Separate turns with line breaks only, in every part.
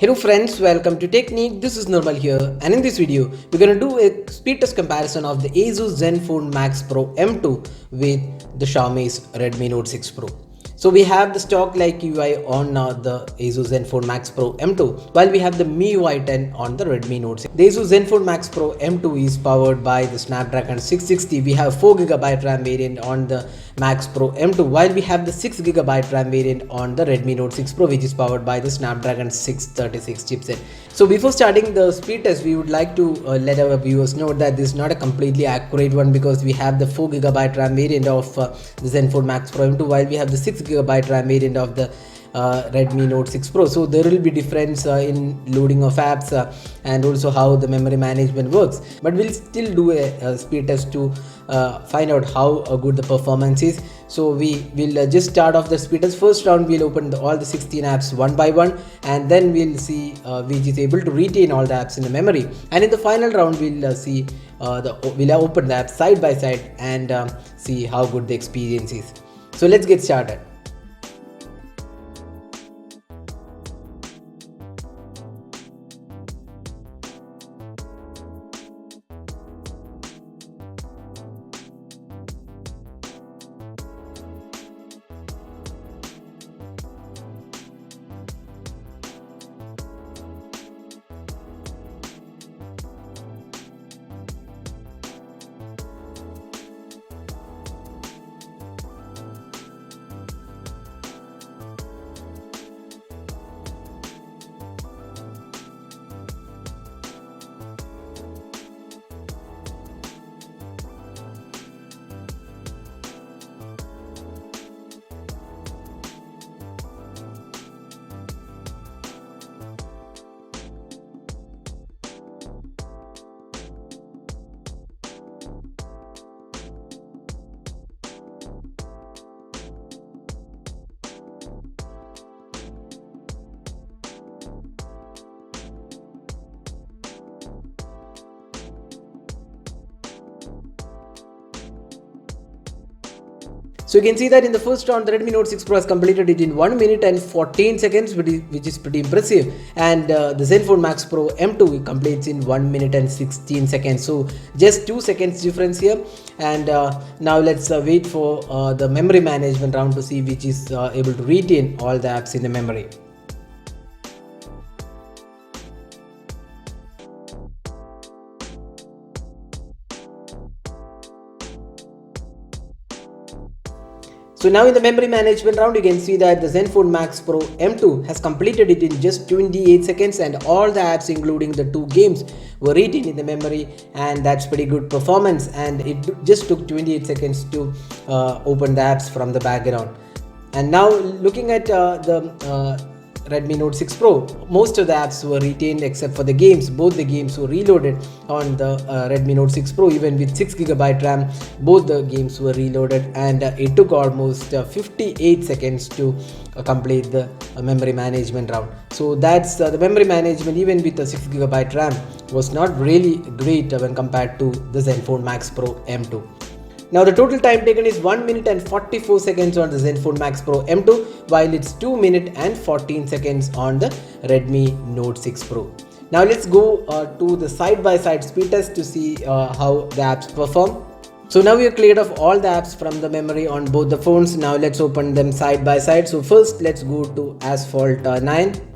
Hello friends, welcome to Technique. This is Normal here, and in this video we're going to do a speed test comparison of the ASUS Zenfone Max Pro M2 with the Xiaomi's Redmi Note 6 Pro. So we have the stock like UI on the ASUS Zenfone Max Pro M2, while we have the MIUI 10 on the Redmi Note 6. The ASUS Zenfone Max Pro M2 is powered by the Snapdragon 660. We have 4GB RAM variant on the Max Pro M2, while we have the 6GB RAM variant on the Redmi Note 6 Pro, which is powered by the Snapdragon 636 chipset. So before starting the speed test, we would like to let our viewers know that this is not a completely accurate one, because we have the 4GB RAM variant of the Zenfone Max Pro M2, while we have the 6GB RAM variant of the Redmi Note 6 Pro. So there will be difference in loading of apps and also how the memory management works, but we'll still do a speed test to find out how good the performance is. So we will just start off the speed test. First round we'll open all the 16 apps one by one, and then we'll see which is able to retain all the apps in the memory, and in the final round we'll see we'll open the apps side by side and see how good the experience is. So let's get started. So you can see that in the first round, the Redmi Note 6 Pro has completed it in 1 minute and 14 seconds, which is pretty impressive. And the Zenfone Max Pro M2 completes in 1 minute and 16 seconds. So just 2 seconds difference here. And now let's wait for the memory management round to see which is able to retain all the apps in the memory. So now in the memory management round, you can see that the Zenfone Max Pro M2 has completed it in just 28 seconds, and all the apps including the 2 games were retained in the memory, and that's pretty good performance. And it just took 28 seconds to open the apps from the background. And now looking at the Redmi Note 6 Pro, most of the apps were retained except for the games. Both the games were reloaded on the Redmi Note 6 Pro. Even with 6GB RAM, both the games were reloaded, and it took almost 58 seconds to complete the memory management round. So that's the memory management, even with the 6GB RAM, was not really great when compared to the Zenfone Max Pro M2. Now the total time taken is 1 minute and 44 seconds on the Zenfone Max Pro M2, while it's 2 minutes and 14 seconds on the Redmi Note 6 Pro. Now let's go to the side-by-side speed test to see how the apps perform. So now we have cleared off all the apps from the memory on both the phones. Now let's open them side by side. So first let's go to Asphalt 9.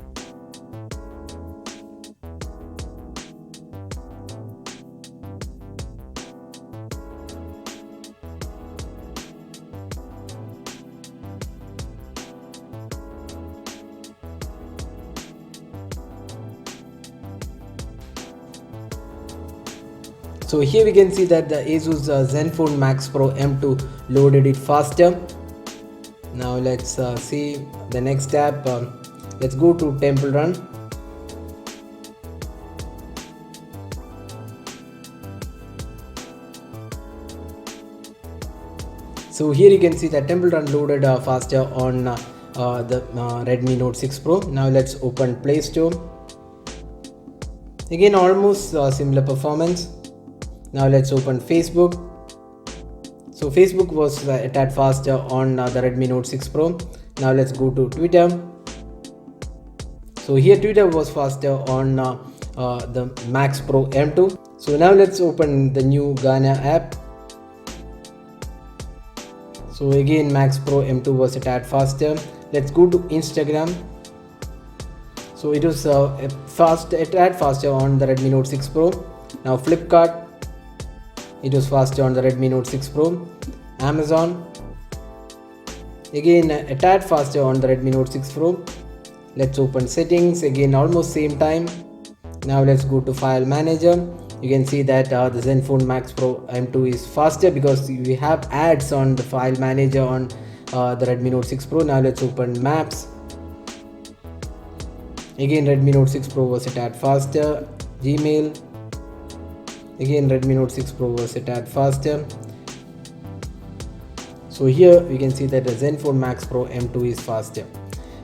So here we can see that the ASUS Zenfone Max Pro M2 loaded it faster. Now let's see the next app. Let's go to Temple Run. So here you can see that Temple Run loaded faster on the Redmi Note 6 Pro. Now let's open Play Store. Again, almost similar performance. Now let's open Facebook. So Facebook was a tad faster on the Redmi Note 6 Pro. Now let's go to Twitter. So here Twitter was faster on the Max Pro M2. So now let's open the new Ghana app. So again Max Pro M2 was a tad faster. Let's go to Instagram. So it was a tad faster on the Redmi Note 6 Pro. Now Flipkart, it was faster on the Redmi Note 6 Pro. Amazon, again a tad faster on the Redmi Note 6 Pro. Let's open settings, again almost same time. Now let's go to file manager. You can see that the Zenfone Max Pro M2 is faster because we have ads on the file manager on the Redmi Note 6 Pro. Now let's open maps. Again Redmi Note 6 Pro was a tad faster. Gmail, again Redmi Note 6 Pro was a tad faster. So here we can see that the Zenfone Max Pro M2 is faster.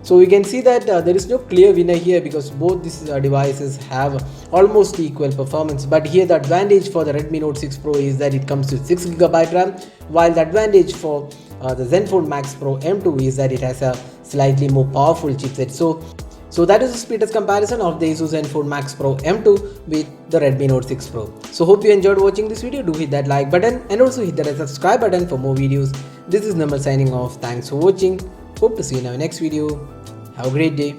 So we can see that there is no clear winner here because both these devices have almost equal performance. But here the advantage for the Redmi Note 6 Pro is that it comes with 6GB RAM, while the advantage for the Zenfone Max Pro M2 is that it has a slightly more powerful chipset. So that is the speed test comparison of the ASUS Zenfone Max Pro M2 with the Redmi Note 6 Pro. So hope you enjoyed watching this video. Do hit that like button and also hit that subscribe button for more videos. This is Namal signing off. Thanks for watching. Hope to see you in our next video. Have a great day.